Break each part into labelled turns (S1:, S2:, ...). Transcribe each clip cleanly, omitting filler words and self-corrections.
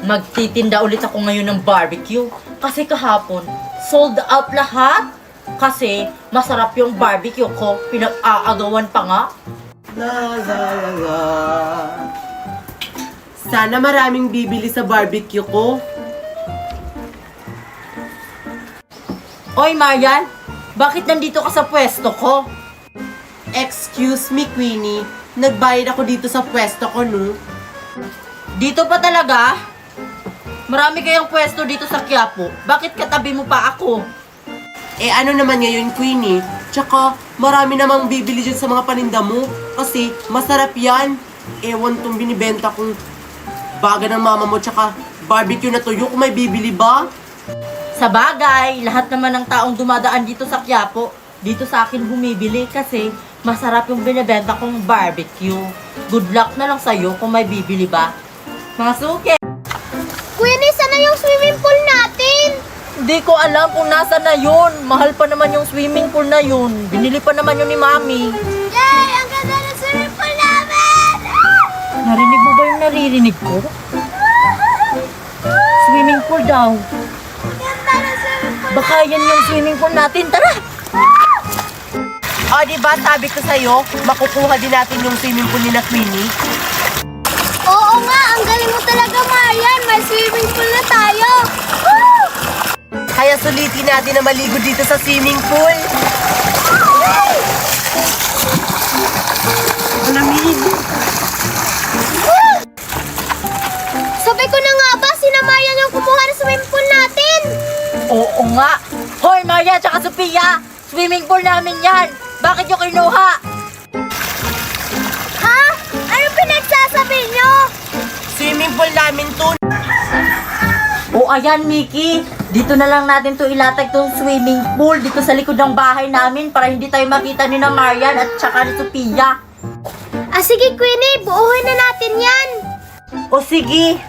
S1: Magtitinda ulit ako ngayon ng barbecue. Kasi kahapon, sold out lahat. Kasi masarap yung barbecue ko. Pinag-aagawan pa nga.
S2: La la la la. Sana maraming bibili sa barbecue ko.
S1: Oy, Marian, bakit nandito ka sa pwesto ko?
S2: Excuse me, Queenie. Nagbayad ako dito sa pwesto ko, no?
S1: Dito pa talaga? Marami kayang pwesto dito sa Quiapo. Bakit katabi mo pa ako?
S2: Eh ano naman ngayon, Queenie? Tsaka marami namang bibili dyan sa mga paninda mo. Kasi masarap yan. Ewan tong binibenta kong baga ng mama mo tsaka barbecue na tuyo. Kung may bibili ba?
S1: Sa bagay, lahat naman ng taong dumadaan dito sa Quiapo, dito sa akin bumibili kasi masarap yung binibenta kong barbecue. Good luck na lang sa'yo kung may bibili ba. Mga suke!
S3: Queenie, sana yung swimming pool natin?
S1: Hindi ko alam kung nasa na yun. Mahal pa naman yung swimming pool na yun. Binili pa naman yun ni Mami.
S3: Yay! Ang ganda ng swimming pool namin!
S1: Narinig mo ba yung naririnig ko? Swimming pool daw.
S3: Ganda ng swimming pool!
S1: Baka yan yung swimming pool natin. Tara!
S2: O, diba sabi ko sa'yo, makukuha din natin yung swimming pool ni na Queenie.
S3: Oo nga, ang galing mo talaga, Marian. May swimming pool na tayo. Woo!
S2: Kaya sulitin natin na maligo dito sa swimming pool. Malamig.
S3: Sabi ko na nga ba, sina Marian yung kumuha ng swimming pool natin?
S1: Oo nga. Hoy, Maria tsaka Sophia! Swimming pool namin yan! Bakit nyo kinuha?
S3: Ha? Ano pinagsasabi nyo?
S2: Swimming pool namin to.
S1: O ayan, Mickey. Dito na lang natin to ilatag tong swimming pool dito sa likod ng bahay namin para hindi tayo makita ni na Marian at tsaka ni Sophia.
S3: Ah, sige, Queenie. Buuhin na natin yan.
S1: O sige.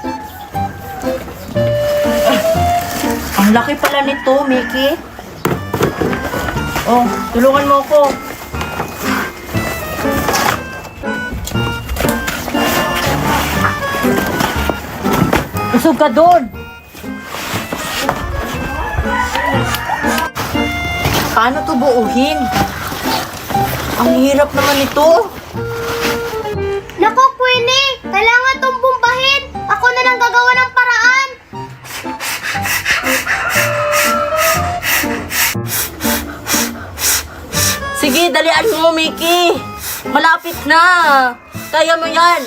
S1: Ang laki pala nito, Mickey. Oh, tulungan mo ko. Usog ka doon. Paano to buuhin? Ang hirap naman ito.
S3: Nako, Queenie. Kailangan tong bumbahin. Ako na lang gagawa ng paraan.
S1: Sige, dalian mo, Mickey. Malapit na. Kaya mo yan.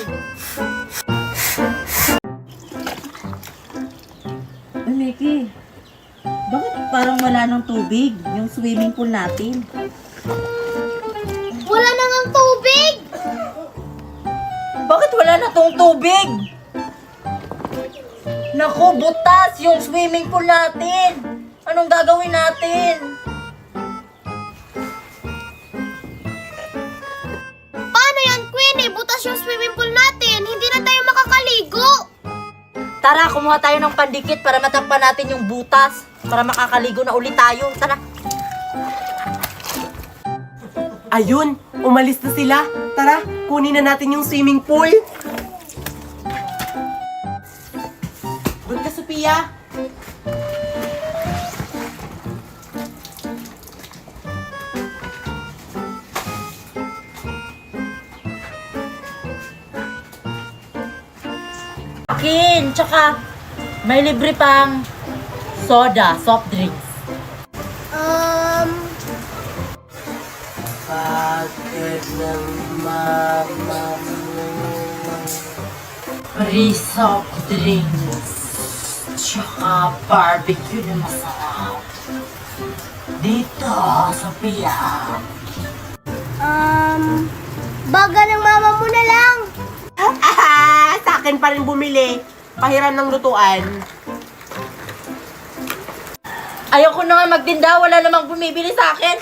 S1: Ay, Mickey. Bakit parang wala ng tubig yung swimming pool natin?
S3: Wala na ngang tubig.
S1: Bakit wala na tong tubig? Naku, butas yung swimming pool natin. Anong gagawin natin?
S3: Paano yan, Queenie? Butas yung swimming pool natin. Hindi na tayo makakaligo.
S1: Tara, kumuha tayo ng pandikit para matakpan natin yung butas. Para makakaligo na ulit tayo. Tara.
S2: Ayun, umalis na sila. Tara, kunin na natin yung swimming pool. Doon ka, Sophia.
S1: Akin, tsaka may libre pang soda, soft drinks.
S2: Bakit ng mama mo?
S1: Free soft drinks. Tsaka barbecue na masarap. Dito, Sophia.
S3: Baga ng mama mo na lang.
S2: Sa akin pa rin bumili. Pahiram ng lutuan.
S1: Ayoko na nga magtinda, wala namang bumibili sa akin.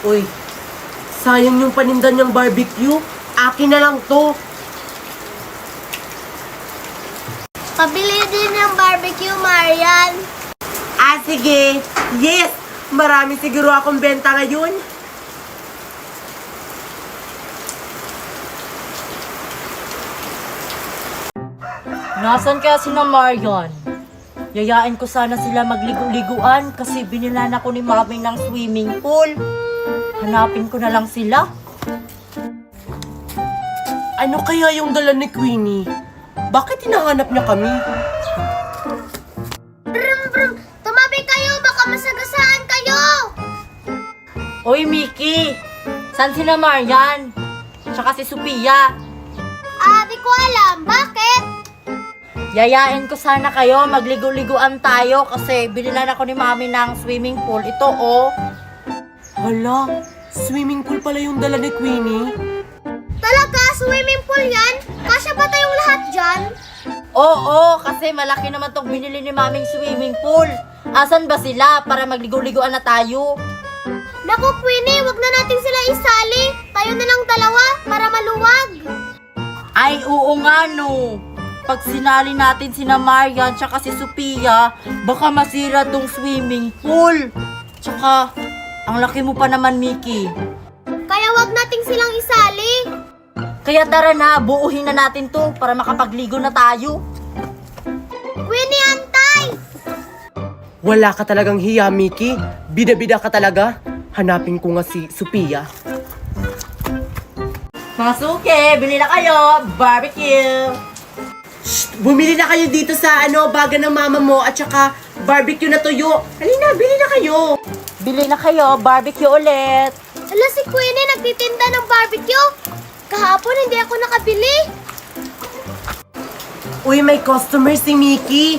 S2: Uy, sayang yung paninda niyang barbecue. Akin na lang to.
S3: Pabili din ng barbecue, Marian.
S2: Ah, sige. Yes! Marami siguro akong benta ngayon.
S1: Nasaan kaya si na Marian? Yayain ko sana sila magligo-liguan kasi binilan ako ni Mami ng swimming pool. Hanapin ko na lang sila.
S2: Ano kaya yung dala ni Queenie? Bakit hinahanap niya kami?
S3: Brum, brum. Tumabi kayo, baka masagasaan kayo.
S1: Oy, Mickey! Saan si na Marian? Tsaka si Sophia.
S3: Di ko alam. Bakit?
S1: Yayain ko sana kayo, magligo-liguan tayo kasi binilan ako ni Mami ng swimming pool. Ito, oh.
S2: Hala, swimming pool pala yung dala ni Queenie.
S3: Talaga, swimming pool yan? Kasya ba tayong lahat dyan?
S1: Oo, kasi malaki naman tong binili ni Maming swimming pool. Asan ba sila para magligo-liguan na tayo?
S3: Naku, Queenie, wag na natin sila isali. Tayo na lang dalawa para maluwag.
S1: Ay, oo nga no. Pag sinali natin sina Marian tsaka si Sophia, baka masira tong swimming pool. Tsaka, ang laki mo pa naman, Mickey.
S3: Kaya wag nating silang isali.
S1: Kaya tara na, buuhin na natin to para makapagligo na tayo.
S3: Queenie, antay!
S2: Wala ka talagang hiya, Mickey. Bida-bida ka talaga. Hanapin ko nga si Sophia.
S1: Mga suke, bili na kayo, barbecue.
S2: Bumili na kayo dito sa baga ng mama mo at saka barbecue na tuyo. Halina, bili na kayo.
S1: Bili na kayo, barbecue ulit.
S3: Ala, si Queenie nagtitinda ng barbecue. Kahapon hindi ako nakabili.
S2: Uy, may customer si Mickey.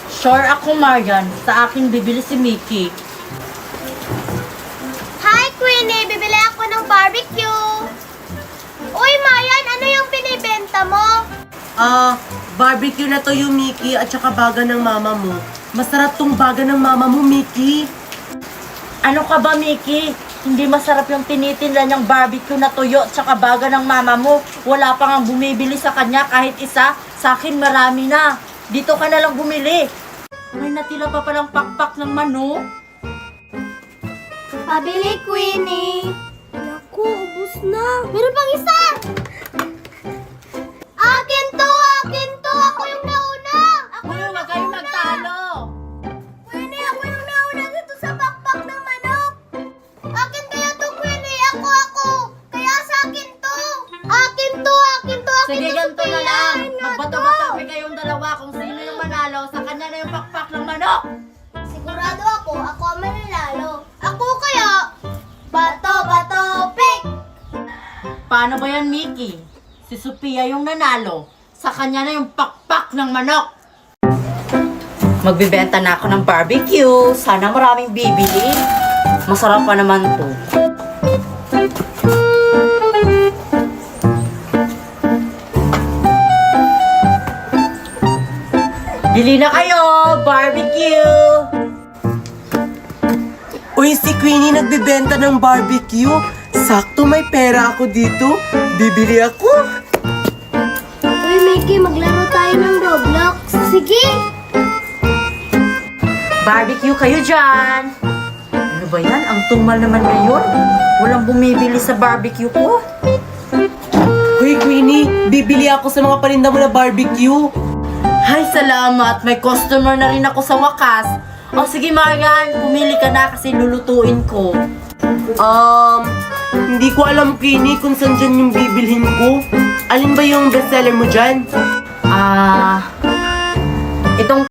S1: Sure ako, Marian. Sa akin bibili si Mickey.
S3: Hi, Queenie. Bibili ako ng barbecue. Uy, Marian, ano yung binibenta mo?
S2: Barbecue na tuyo, Mickey, at saka baga ng mama mo. Masarap tong baga ng mama mo, Mickey.
S1: Ano ka ba, Mickey? Hindi masarap yung tinitinda niyang barbecue na tuyo at saka baga ng mama mo. Wala pa nga bumibili sa kanya kahit isa. Sa akin marami na. Dito ka na lang bumili. May natila pa palang pakpak ng manok.
S3: Pabili, Queenie. Naku, ubus na. Meron pang isa. Akin to, akin to. Ako yung nauna.
S1: Ako yung wag kayong magtalo.
S3: Queenie, ako yung nauna dito sa pakpak ng manok. Akin kaya to, Queenie. Ako. Kaya sa akin to. Akin to, akin to. Akin
S1: Sige,
S3: to,
S1: ganito na
S3: Sophia.
S1: lang.
S3: Ano
S1: Magbato-bato
S3: to?
S1: kayong dalawa kung sino yung manalo. Sa kanya na yung pakpak ng manok.
S3: Sigurado ako ang mananalo. Ako kaya, bato, pick!
S1: Paano ba yan, Mickey? Si Sophia yung nanalo. Sa kanya na yung pakpak ng manok. Magbibenta na ako ng barbecue. Sana maraming bibili. Masarap pa naman to. Bili na kayo! Barbecue!
S2: Uy, si Queenie nagbebenta ng barbecue. Sakto may pera ako dito. Bibili ako.
S3: Uy, Mickey, maglaro tayo ng Roblox. Sige!
S1: Barbecue kayo dyan! Ano ba yan? Ang tumal naman ngayon. Walang bumibili sa barbecue ko.
S2: Uy, Queenie, bibili ako sa mga paninda mo na barbecue.
S1: Ay, salamat. May customer na rin ako sa wakas. O sige, Marian, pumili ka na kasi lulutuin ko.
S2: Hindi ko alam, Queenie, kung saan dyan yung bibilhin ko. Alin ba yung bestseller mo dyan?